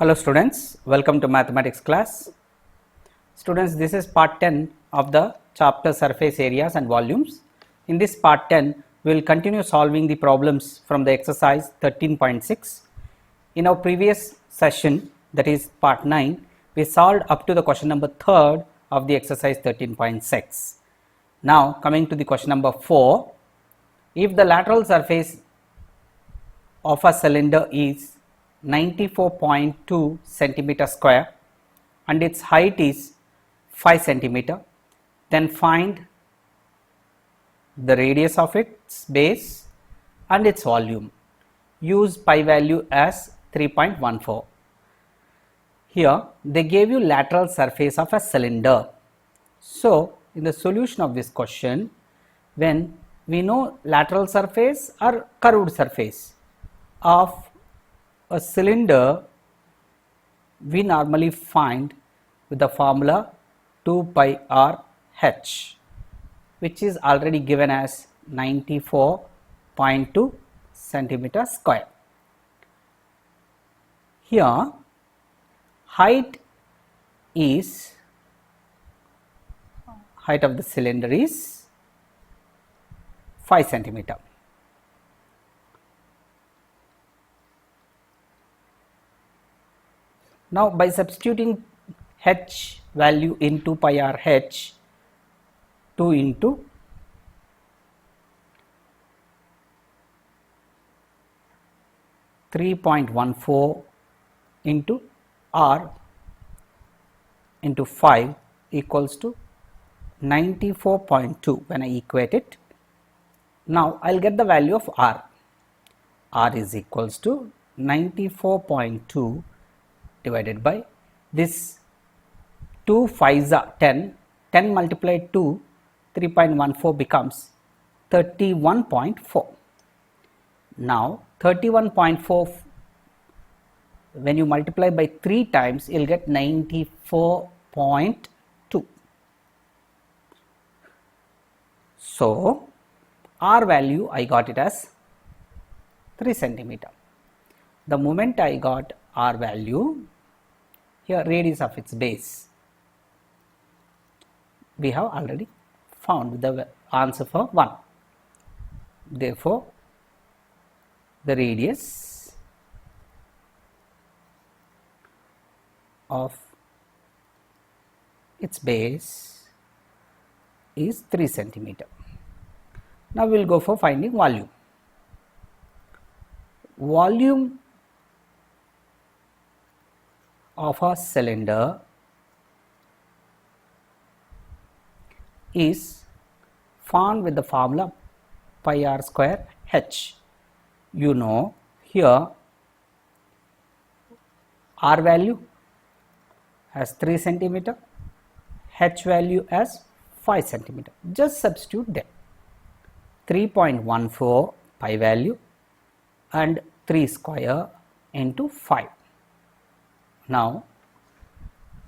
Hello students, welcome to mathematics class. Students, this is part 10 of the chapter surface areas and volumes. In this part 10, we will continue solving the problems from the exercise 13.6. In our previous session, that is part 9, we solved up to the question number 3rd of the exercise 13.6. Now coming to the question number 4, if the lateral surface of a cylinder is 94.2 centimeter square and its height is 5 centimeter, then find the radius of its base and its volume. Use pi value as 3.14. Here they gave you lateral surface of a cylinder. So in the solution of this question, when we know lateral surface or curved surface of a cylinder, we normally find with the formula 2 pi r h, which is already given as 94.2 centimeter square. Here height of the cylinder is 5 centimeter. Now by substituting h value into pi r h, 2 into 3.14 into r into 5 equals to 94.2 when I equate it. Now I will get the value of r. R is equals to 94.2 divided by this 2 5s are 10, 10 multiplied to 3.14 becomes 31.4. Now 31.4, when you multiply by 3 times, you will get 94.2. So R value I got it as 3 centimeter. The moment I got R value, here radius of its base, we have already found the answer for 1. Therefore, the radius of its base is 3 centimeter. Now we will go for finding volume. Volume of a cylinder is found with the formula pi r square h. You know here r value as 3 centimeter, h value as 5 centimeter. Just substitute them. 3.14 pi value and 3 square into 5. Now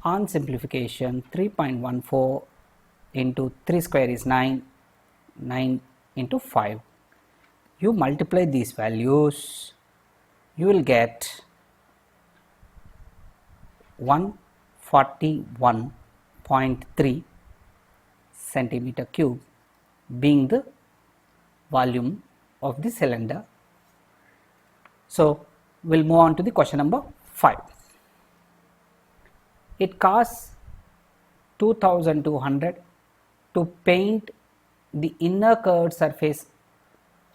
on simplification, 3.14 into 3 square is 9, 9 into 5. You multiply these values, you will get 141.3 centimeter cube being the volume of the cylinder. So we will move on to the question number 5. It costs 2,200 to paint the inner curved surface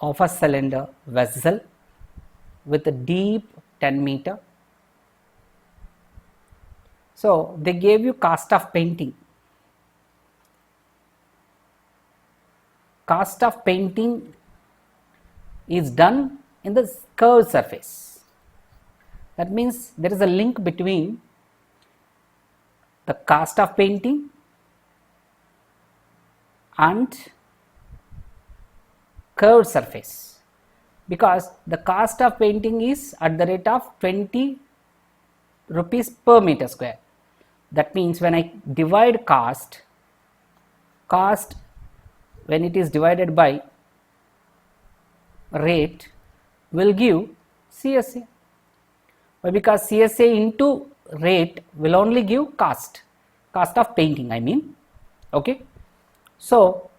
of a cylinder vessel with a deep 10 meter. So they gave you cost of painting. Cost of painting is done in the curved surface. That means there is a link between the cost of painting and curved surface, because the cost of painting is at the rate of 20 rupees per meter square. That means when I divide cost when it is divided by rate will give CSA. Why? Because CSA into rate will only give cost of painting, I mean. Okay. So,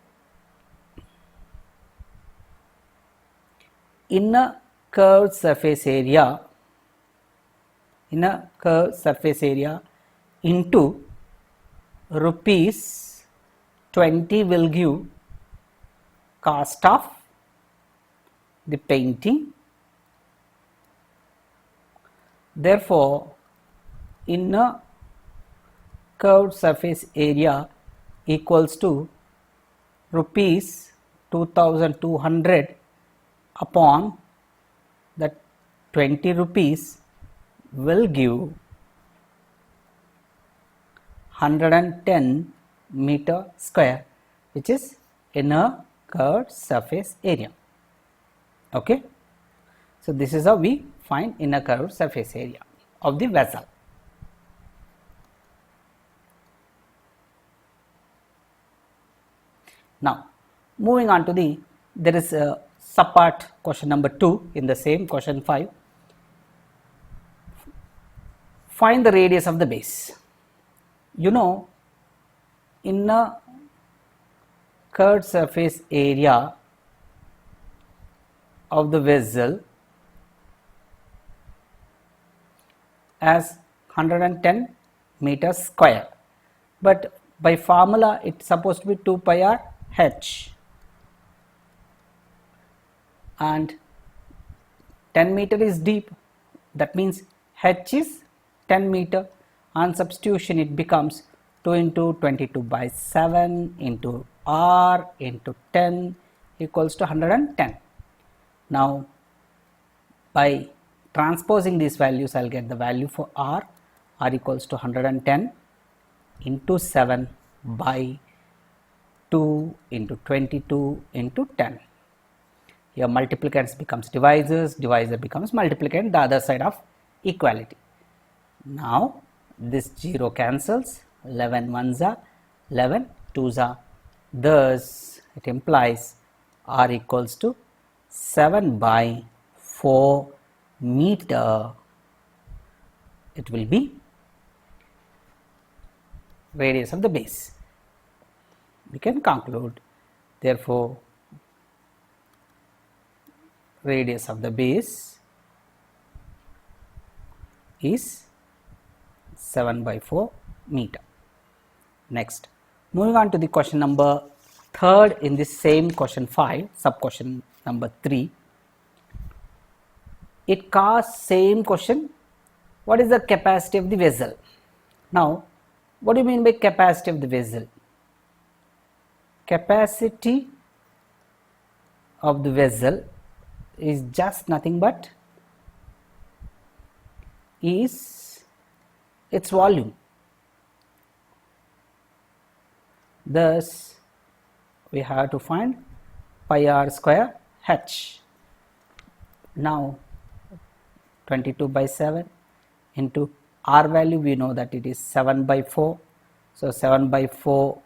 in a curved surface area, into rupees 20 will give cost of the painting. Therefore, in a curved surface area equals to rupees 2200 upon the 20 rupees will give 110 meter square, which is inner curved surface area. Okay. So, this is how we find inner curved surface area of the vessel. Now, moving on to there is a subpart question number 2 in the same question 5. Find the radius of the base. You know, in a curved surface area of the vessel as 110 meters square, but by formula it is supposed to be 2 pi r h, and 10 meter is deep, that means h is 10 meter. On substitution it becomes 2 into 22 by 7 into r into 10 equals to 110. Now, by transposing these values, I will get the value for r equals to 110 into 7 by 2 into 22 into 10. Here multiplicand becomes divisors, divisor becomes multiplicand, the other side of equality. Now, this 0 cancels, 11 ones are 11 twos are, thus it implies r equals to 7 by 4 meter. It will be radius of the base. We can conclude, therefore, radius of the base is 7 by 4 meter. Next, moving on to the question number 3 in this same question 5, sub question number 3. It casts same question, what is the capacity of the vessel? Now, what do you mean by capacity of the vessel? Capacity of the vessel is just nothing but is its volume. Thus, we have to find pi r square h. Now, 22 by 7 into r value, we know that it is 7 by 4. So, 7 by 4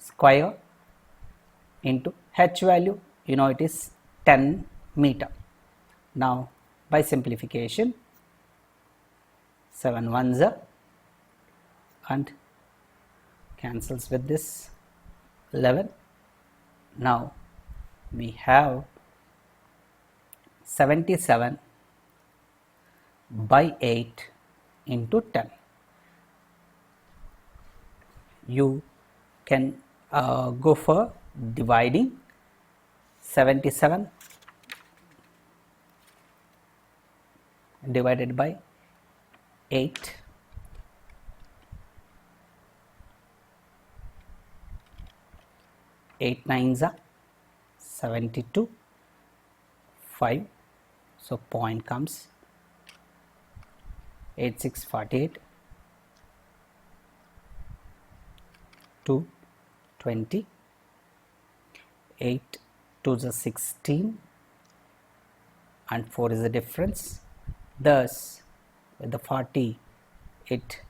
square into h value, you know it is 10 meter. Now, by simplification, 7 ones are and cancels with this 11. Now, we have 77 by 8 into 10. You can go for dividing 77 divided by 8. 8 nines are 72, 5, so point comes 8 6 48, 2 20, 8 2 is 16 and 4 is the difference. Thus, with the 40 it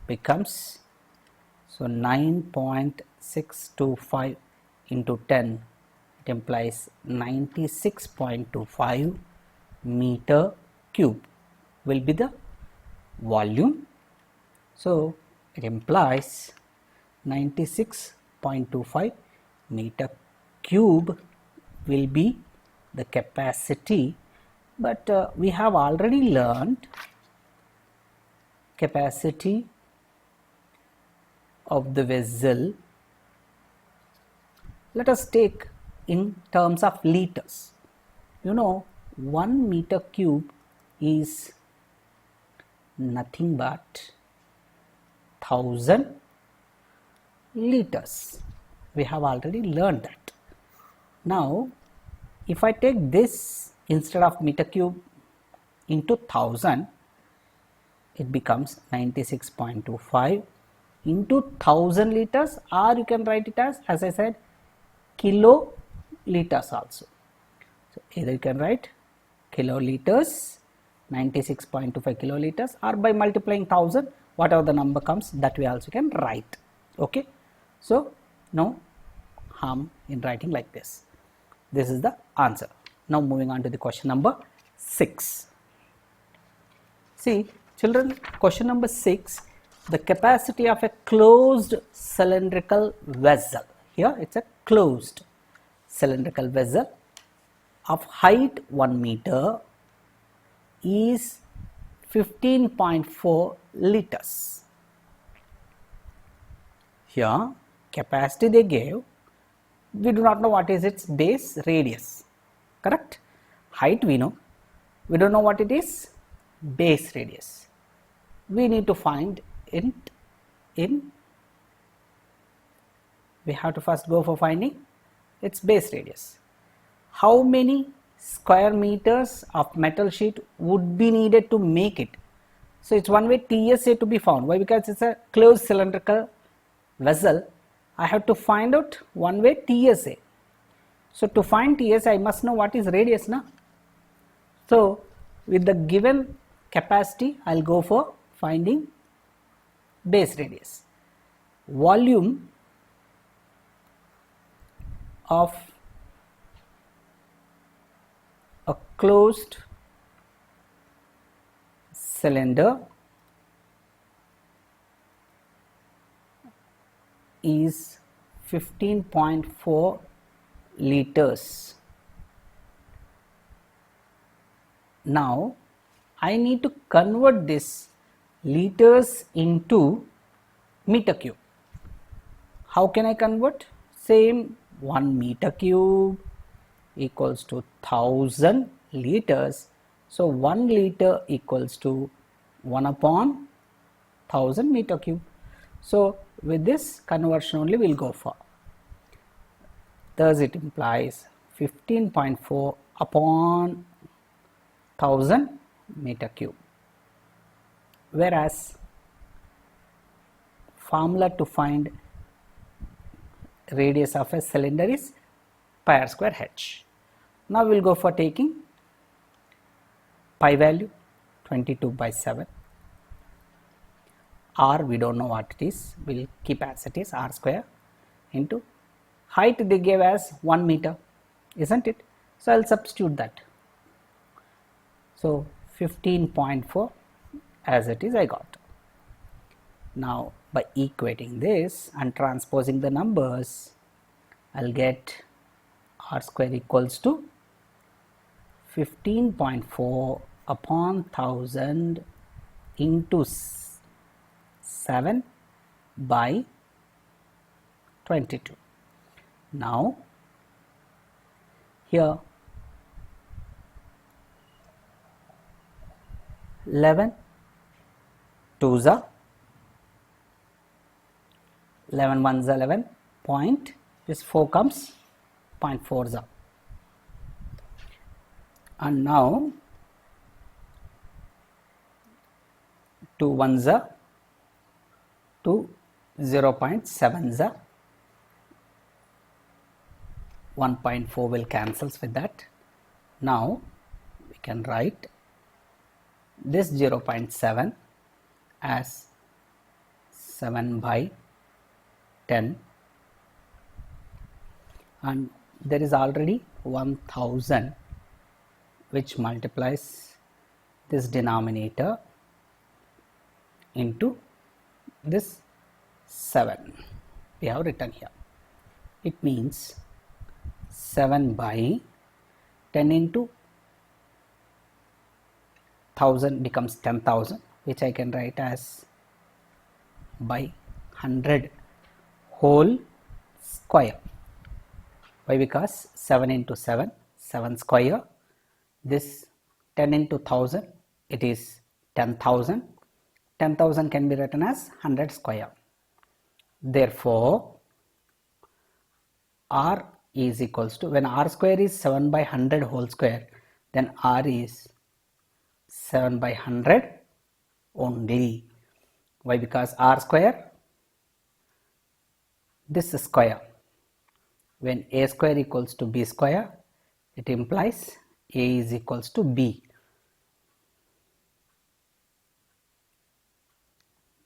becomes, so 9.625 into 10, it implies 96.25 meter cube, will be the volume. So it implies 96.25 meter cube will be the capacity, but we have already learned capacity of the vessel. Let us take in terms of liters. You know, 1 meter cube is nothing but 1000 liters. We have already learned that. Now, if I take this instead of meter cube into 1000, it becomes 96.25 into 1000 liters, or you can write it as I said, kiloliters also. So either you can write kiloliters, 96.25 kiloliters, or by multiplying 1000, whatever the number comes, that we also can write. Okay, so no harm in writing like this. This is the answer. Now moving on to the question number 6. See children, question number 6, the capacity of a closed cylindrical vessel. Here it's a closed cylindrical vessel of height 1 meter is 15.4 liters. Here capacity they gave, we do not know what is its base radius, correct? Height we know, we don't know what it is, base radius. We need to find it in, we have to first go for finding its base radius. How many square meters of metal sheet would be needed to make it? So it's one way TSA to be found. Why? Because it's a closed cylindrical vessel. I have to find out one way TSA. So to find TSA, I must know what is radius, na? So with the given capacity, I'll go for finding base radius. Volume of a closed cylinder is 15.4 liters. Now I need to convert this liters into meter cube. How can I convert? Same, 1 meter cube equals to 1000 liters. So 1 liter equals to 1 upon 1000 meter cube. So with this conversion only we will go for. Thus it implies 15.4 upon 1000 meter cube. Whereas formula to find radius of a cylinder is pi r square h. Now we will go for taking pi value 22/7. R we don't know what it is, we will keep as it is, r square into height they gave as 1 meter, isn't it? So I will substitute that. So 15.4 as it is I got. Now by equating this and transposing the numbers, I'll get r square equals to 15.4 upon 1000 into 7 by 22. Now here 11 2s are 11 1s are 11 point, this 4 comes 0.4s are, and now 2 1s are 2 0.7s are 1.4 will cancels with that. Now we can write this 0.7 as 7 by 10, and there is already 1000 which multiplies this denominator into this 7 we have written here. It means 7 by 10 into 1000 becomes 10,000, which I can write as by 100 whole square. Why? Because 7 into 7, 7 square. This 10 into 1000, it is 10,000. 10,000 can be written as 100 square. Therefore, R is equals to, when R square is 7 by 100 whole square, then R is 7 by 100 only. Why? Because R square, this square, when A square equals to B square, it implies A is equals to B.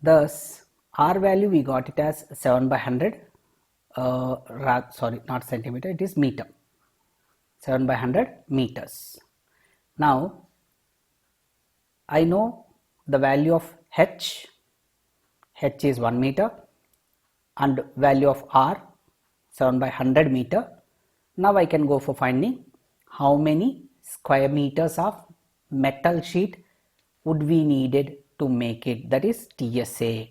Thus, R value we got it as 7 by 100, sorry, not centimeter, it is meter, 7 by 100 meters. Now, I know the value of H is 1 meter, and value of R 7 by 100 meter. Now I can go for finding how many square meters of metal sheet would we needed to make it, that is TSA.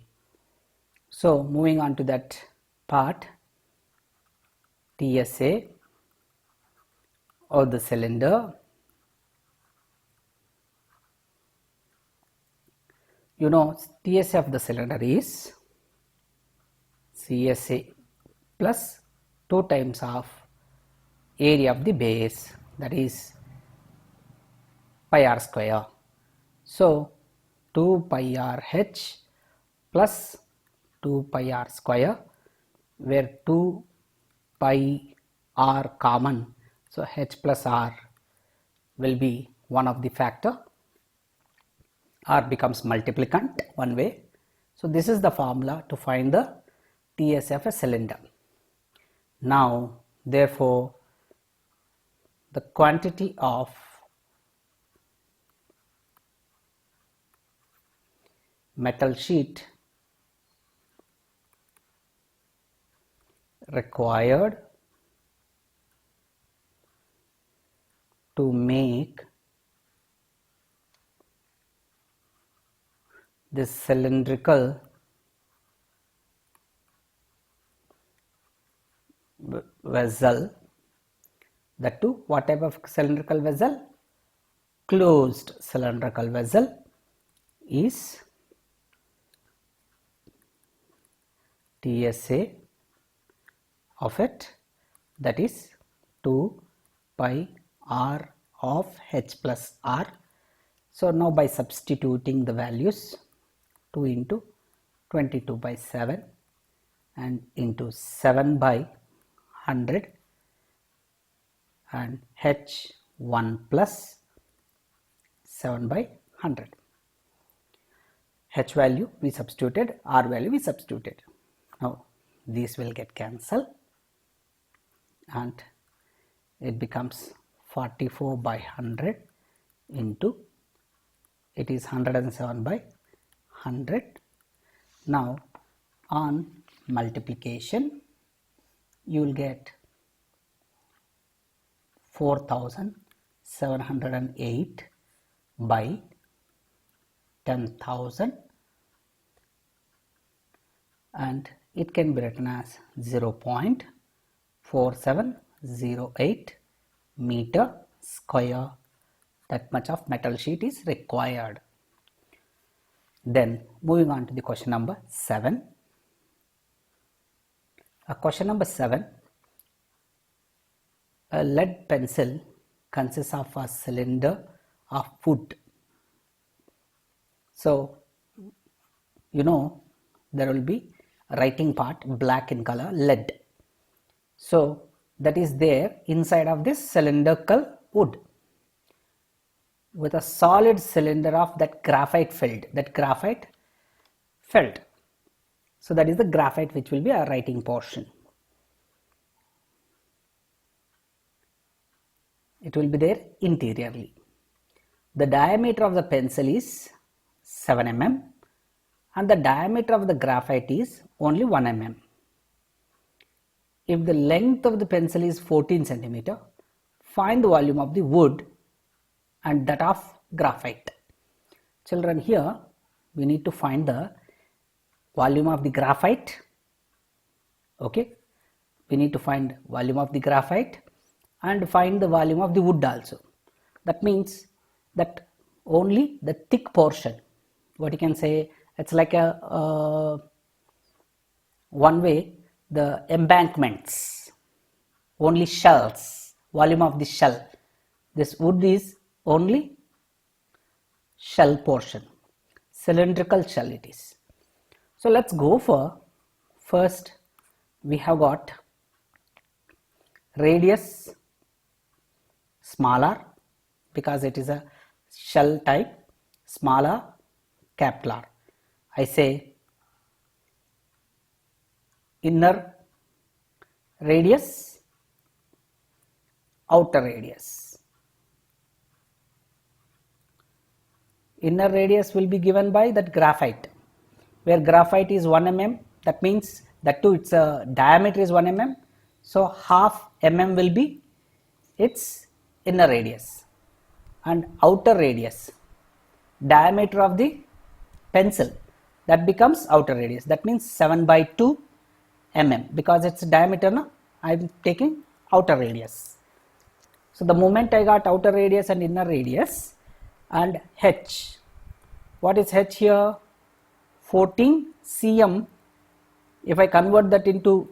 So moving on to that part, TSA of the cylinder. You know, TSA of the cylinder is CSA plus 2 times of area of the base, that is pi r square. So 2 pi r h plus 2 pi r square, where 2 pi r common, so h plus r will be one of the factor. R becomes multiplicand one way. So this is the formula to find the TSA of a cylinder. Now, therefore, the quantity of metal sheet required to make this cylindrical vessel, that too what type of cylindrical vessel? Closed cylindrical vessel, is TSA of it, that is 2 pi r of h plus r. So now by substituting the values, 2 into 22 by 7 and into 7 by 100 and h 1 plus 7 by 100. H value we substituted, R value we substituted. Now these will get cancelled and it becomes 44 by 100 into, it is 107 by 100. Now on multiplication, you will get 4708 by 10,000, and it can be written as 0.4708 meter square. That much of metal sheet is required. Then moving on to the question number 7. Question number 7. A lead pencil consists of a cylinder of wood. So, you know, there will be a writing part, black in color, lead. So that is there inside of this cylindrical wood with a solid cylinder of that graphite felt. So that is the graphite which will be a writing portion. It will be there interiorly. The diameter of the pencil is 7 mm and the diameter of the graphite is only 1 mm. If the length of the pencil is 14 centimeter, find the volume of the wood and that of graphite. Children, here we need to find the volume of the graphite. Okay, we need to find volume of the graphite and find the volume of the wood also. That means that only the thick portion, what you can say, it's like a one way, the embankments, only shells, volume of the shell. This wood is only shell portion, cylindrical shell it is. So let's go for, first we have got radius smaller because it is a shell type, smaller, capital R. I say inner radius, outer radius. Inner radius will be given by that graphite, where graphite is 1 mm, that means that too its diameter is 1 mm, so half mm will be its inner radius, and outer radius, diameter of the pencil, that becomes outer radius, that means 7/2 mm, because its diameter, no, I am taking outer radius. So the moment I got outer radius and inner radius, and h, what is h here? 14 cm. If I convert that into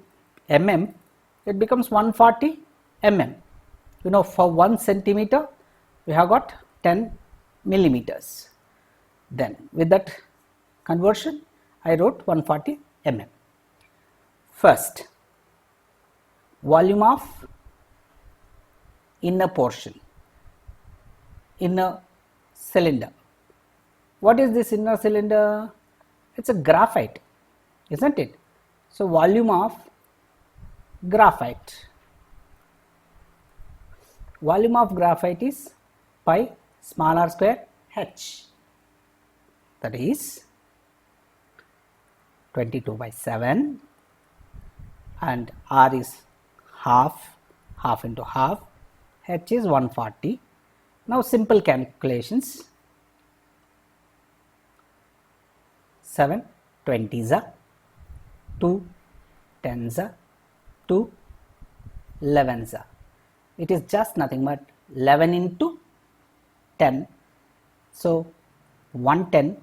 mm, it becomes 140 mm. You know, for 1 centimeter we have got 10 millimeters. Then with that conversion I wrote 140 mm. First, volume of inner portion, inner cylinder. What is this inner cylinder? It's a graphite, isn't it? So volume of graphite. Volume of graphite is pi small r square h, that is 22/7, and r is half, half into half, h is 140. Now simple calculations, 7 20s are 2 10s are 2 11s are. It is just nothing but 11 into 10, so 110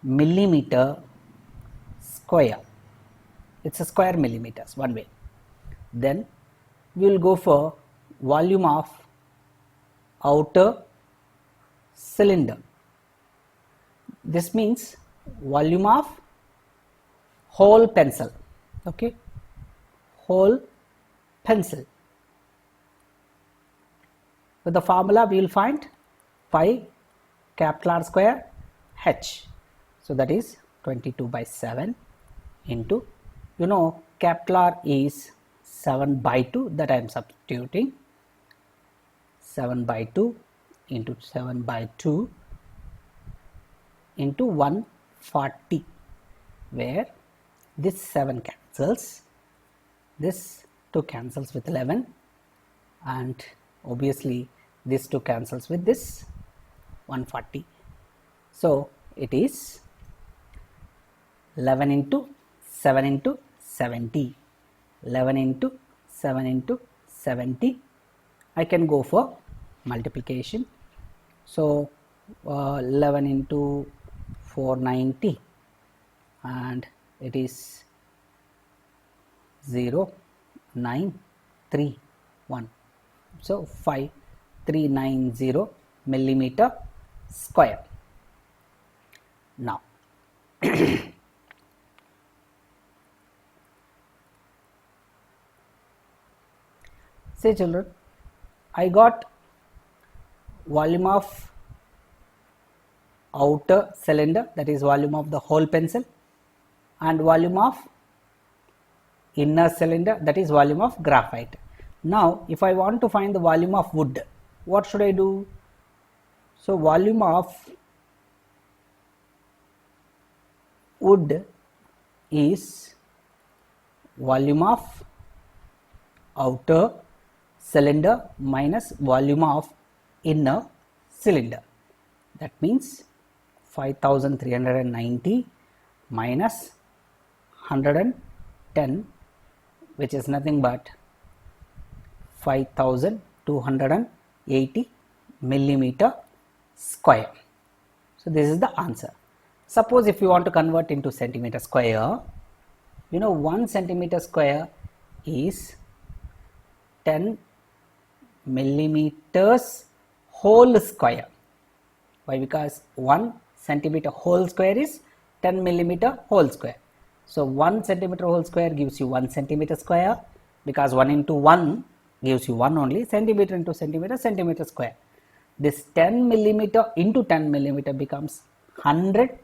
millimeter square. It's a square millimeters one way. Then we will go for volume of outer cylinder. This means volume of whole pencil. Okay, whole pencil. With the formula we will find pi capital R square h. So that is 22/7 into, you know, capital R is 7/2, that I am substituting, 7/2 into 7/2 into 140, where this 7 cancels, this 2 cancels with 11, and obviously this 2 cancels with this 140. So it is 11 into 7 into 70, 11 into 7 into 70. I can go for multiplication. So 11 into 490, and it is 0.931. So 5390 millimeter square. Now say children, I got volume of outer cylinder, that is volume of the whole pencil, and volume of inner cylinder, that is volume of graphite. Now if I want to find the volume of wood, what should I do? So volume of wood is volume of outer cylinder minus volume of inner cylinder. That means 5390 minus 110, which is nothing but 5280 millimeter square. So this is the answer. Suppose if you want to convert into centimeter square, you know 1 centimeter square is 10 millimeters whole square. Why? Because 1 centimeter whole square is 10 millimeter whole square. So 1 centimeter whole square gives you 1 centimeter square, because 1 into 1 gives you 1 only, centimeter into centimeter, centimeter square. This 10 millimeter into 10 millimeter becomes 100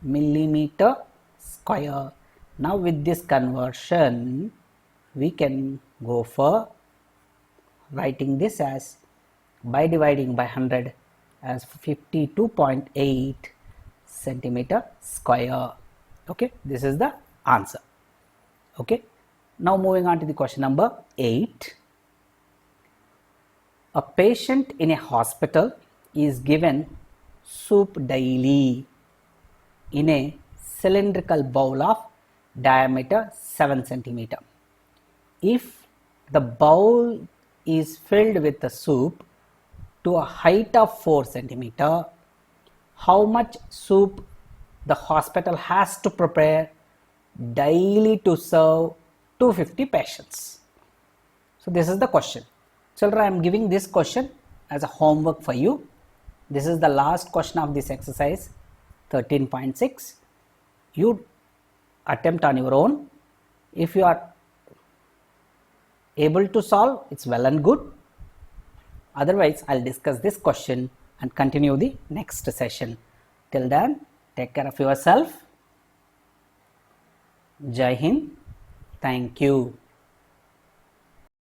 millimeter square. Now with this conversion, we can go for writing this as, by dividing by 100, as 52.8 centimeter square. Okay, this is the answer. Okay, now moving on to the question number 8. A patient in a hospital is given soup daily in a cylindrical bowl of diameter 7 centimeter. If the bowl is filled with the soup to a height of 4 centimeter, how much soup the hospital has to prepare daily to serve 250 patients? So this is the question. Children, I am giving this question as a homework for you. This is the last question of this exercise 13.6. You attempt on your own. If you are able to solve, it's well and good. Otherwise, I'll discuss this question and continue the next session. Till then, take care of yourself. Jai Hind. Thank you.